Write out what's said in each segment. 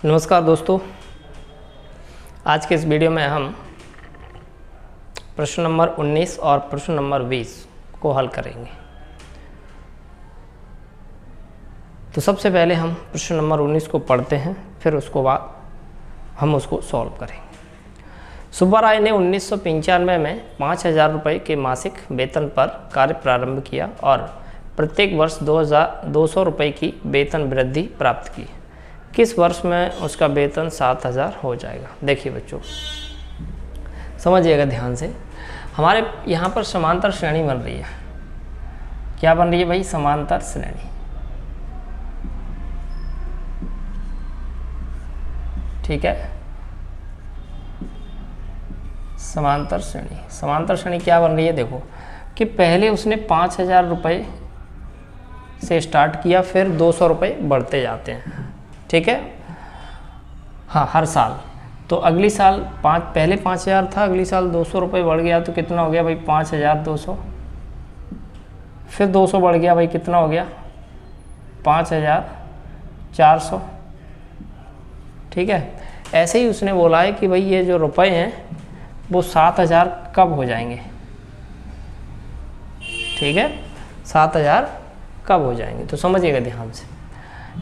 नमस्कार दोस्तों, आज के इस वीडियो में हम प्रश्न नंबर 19 और प्रश्न नंबर 20 को हल करेंगे। तो सबसे पहले हम प्रश्न नंबर 19 को पढ़ते हैं, फिर उसको बाद हम उसको सॉल्व करेंगे। सुब्बा राय ने 1995 में 5,000 रुपये के मासिक वेतन पर कार्य प्रारंभ किया और प्रत्येक वर्ष 200 रुपये की वेतन वृद्धि प्राप्त की। किस वर्ष में उसका वेतन 7,000 हो जाएगा? देखिए बच्चों, समझिएगा ध्यान से। हमारे यहाँ पर समांतर श्रेणी बन रही है। क्या बन रही है भाई? समांतर श्रेणी। ठीक है, समांतर श्रेणी। समांतर श्रेणी क्या बन रही है? देखो कि पहले उसने 5,000 रुपये से स्टार्ट किया, फिर 200 रुपये बढ़ते जाते हैं। ठीक है, हाँ, हर साल। तो अगली साल पहले 5,000 था, अगली साल 200 रुपये बढ़ गया, तो कितना हो गया भाई? 5,200। फिर 200 बढ़ गया भाई, कितना हो गया? 5,400। ठीक है, ऐसे ही उसने बोला है कि भाई ये जो रुपए हैं वो 7,000 कब हो जाएंगे? ठीक है, 7,000 कब हो जाएंगे? तो समझिएगा ध्यान से।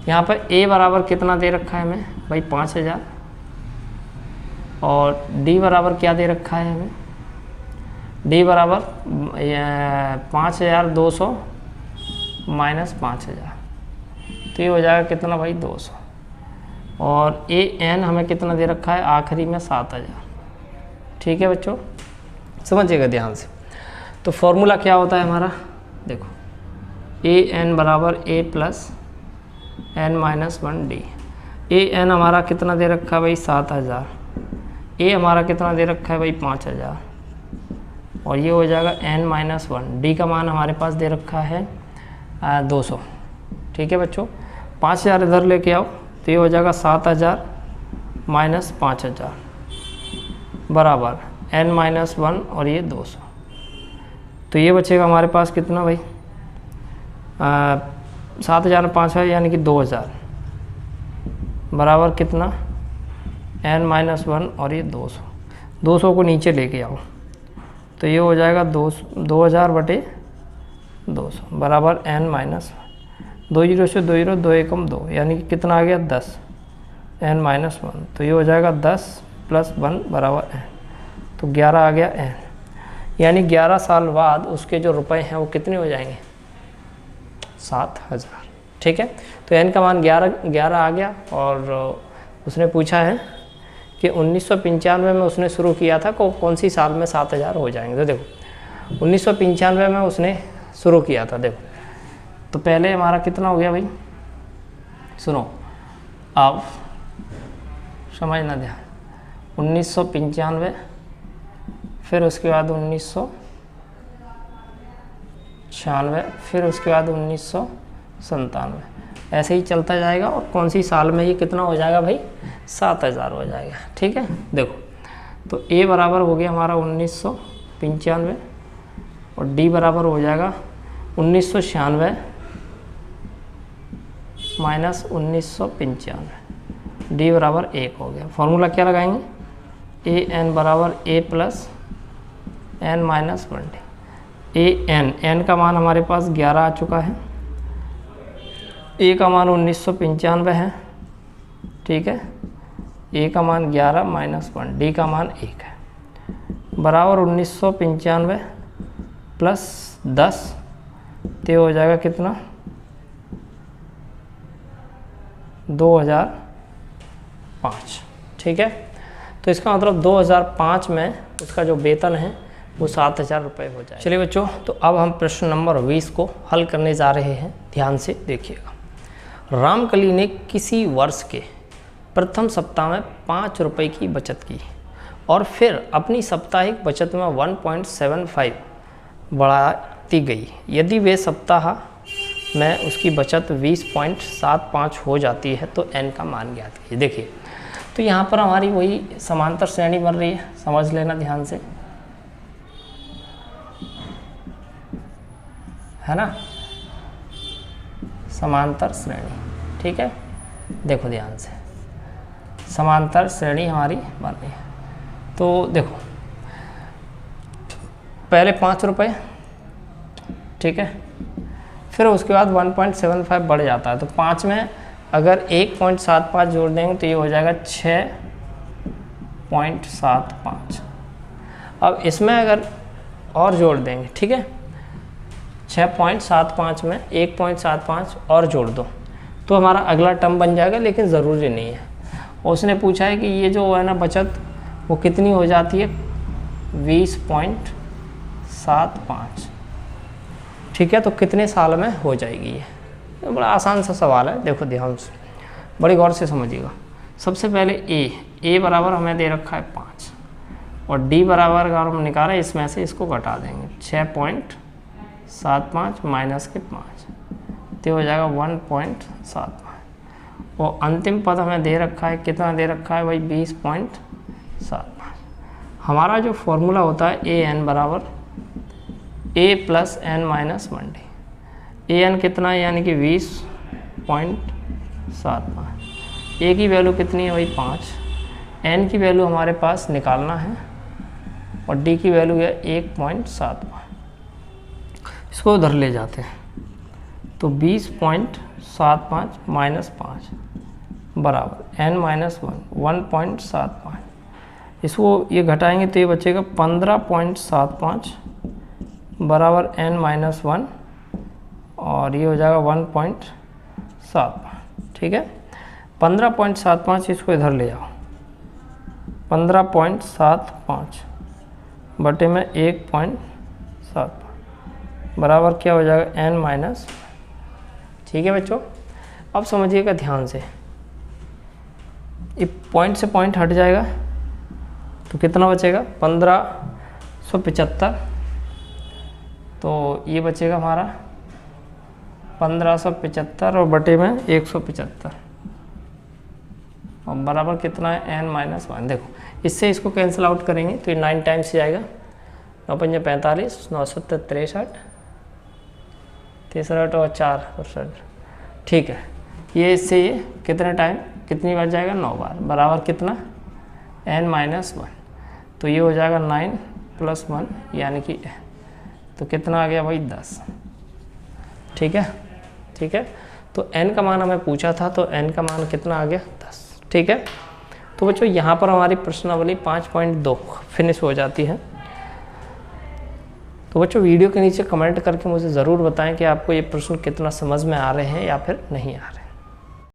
यहाँ पर a बराबर कितना दे रखा है हमें भाई? 5,000। और d बराबर क्या दे रखा है हमें? d बराबर 5,200 माइनस 5,000, तो ये हो जाएगा कितना भाई? 200। और an हमें कितना दे रखा है? आखिरी में 7,000। ठीक है बच्चों, समझिएगा ध्यान से। तो फॉर्मूला क्या होता है हमारा? देखो, an बराबर a plus n minus 1d। an हमारा कितना दे रखा है भाई? 7,000। a हमारा कितना दे रखा है भाई? 5,000। और ये हो जाएगा n माइनस 1। d का मान हमारे पास दे रखा है 200। ठीक है बच्चों, 5,000 इधर लेके आओ, तो ये हो जाएगा 7,000 माइनस 5,000 बराबर n माइनस 1 और ये 200। तो ये बचेगा हमारे पास कितना भाई? 7,000 में 5,000 यानी कि 2,000 बराबर कितना? n माइनस 1 और ये 200। 200 को नीचे लेके आओ, तो ये हो जाएगा 2,000 बटे 200 बराबर n माइनस 2 जीरो से 2 जीरो, 2 एकम 2, यानी कि कितना आ गया? 10 n माइनस 1। तो ये हो जाएगा 10 प्लस 1 बराबर n, तो 11 आ गया n। यानी 11 साल बाद उसके जो रुपए हैं वो कितने हो जाएंगे? 7,000। ठीक है, तो n का मान 11 आ गया। और उसने पूछा है कि 1995 में उसने शुरू किया था, कौन सी साल में 7,000 हो जाएंगे? तो देखो 1995 में उसने शुरू किया था। देखो तो पहले हमारा कितना हो गया भाई? सुनो, अब समझना ध्यान। 1995, फिर उसके बाद 1996, फिर उसके बाद 1997, ऐसे ही चलता जाएगा। और कौन सी साल में ये कितना हो जाएगा भाई? 7,000 हो जाएगा। ठीक है, देखो तो a बराबर हो गया हमारा 1995 और d बराबर हो जाएगा 1996 माइनस 1995, d बराबर 1 हो गया। फॉर्मूला क्या लगाएंगे? an बराबर a plus n minus 1d। n का मान हमारे पास 11 आ चुका है, a का मान 1995 है। ठीक है, a का मान 11 माइनस 1, d का मान 1 है, बराबर 1995 प्लस 10, तो हो जाएगा कितना? 2005। ठीक है, तो इसका मतलब 2005 में उसका जो वेतन है वो 7,000 रुपये हो जाए। चलिए बच्चों, तो अब हम प्रश्न नंबर 20 को हल करने जा रहे हैं। ध्यान से देखिएगा। रामकली ने किसी वर्ष के प्रथम सप्ताह में 5 रुपये की बचत की और फिर अपनी साप्ताहिक बचत में 1.75 बढ़ाती गई। यदि वे सप्ताह में उसकी बचत 20.75 हो जाती है तो n का मान ज्ञात कीजिए। देखिए, तो यहाँ पर हमारी वही समांतर श्रेणी बन रही है, समझ लेना ध्यान से, है ना? समांतर श्रेणी। ठीक है, देखो ध्यान से, समांतर श्रेणी हमारी बन रही है। तो देखो पहले 5 रुपये, ठीक है, फिर उसके बाद 1.75 बढ़ जाता है। तो 5 में अगर 1.75 जोड़ देंगे तो ये हो जाएगा 6.75। अब इसमें अगर और जोड़ देंगे, ठीक है, 6.75 में 1.75 और जोड़ दो तो हमारा अगला टर्म बन जाएगा, लेकिन ज़रूरी नहीं है। उसने पूछा है कि ये जो है ना बचत वो कितनी हो जाती है, 20.75, ठीक है। तो कितने साल में हो जाएगी ये? तो बड़ा आसान सा सवाल है, देखो ध्यान से बड़ी गौर से समझिएगा। सबसे पहले ए बराबर हमें दे रखा है 5 और डी बराबर अगर हम निकालें इसमें से इसको घटा देंगे 6.75 माइनस के 5 तो हो जाएगा 1.75 और अंतिम पद हमें दे रखा है, कितना दे रखा है भाई, 20.75। हमारा जो फॉर्मूला होता है ए एन बराबर ए plus N minus 1D। A N कितना है, यानी कि 20.75। ए की वैल्यू कितनी है भाई 5, एन की वैल्यू हमारे पास निकालना है और डी की वैल्यू है 1.75। इसको उधर ले जाते हैं तो 20.75 माइनस 5 बराबर एन माइनस 1.75। इसको ये घटाएंगे तो ये बचेगा 15.75 बराबर n माइनस 1 और ये हो जाएगा 1.75, ठीक है। 15.75 इसको इधर ले जाओ, 15.75 बटे में 1.75 बराबर क्या हो जाएगा n माइनस, ठीक है बच्चों। अब समझिएगा ध्यान से, ये पॉइंट से पॉइंट हट जाएगा तो कितना बचेगा 1575, तो ये बचेगा हमारा 1575 और बटे में 175 और बराबर कितना है n माइनस 1। देखो इससे इसको कैंसिल आउट करेंगे तो ये 9 टाइम्स से जाएगा, 9 पंजे 45, 9 सत्तर 63, 63 और 4, ठीक है। ये इससे ये कितने टाइम कितनी बार जाएगा, 9 बार बराबर कितना n माइनस 1। तो ये हो जाएगा 9 + 1 यानी कि तो कितना आ गया भाई 10, ठीक है, ठीक है। तो n का मान हमें पूछा था तो n का मान कितना आ गया 10, ठीक है। तो बच्चों यहाँ पर हमारी प्रश्नावली 5.2 फिनिश हो जाती है। तो बच्चों वीडियो के नीचे कमेंट करके मुझे ज़रूर बताएं कि आपको ये प्रश्न कितना समझ में आ रहे हैं या फिर नहीं आ रहे हैं।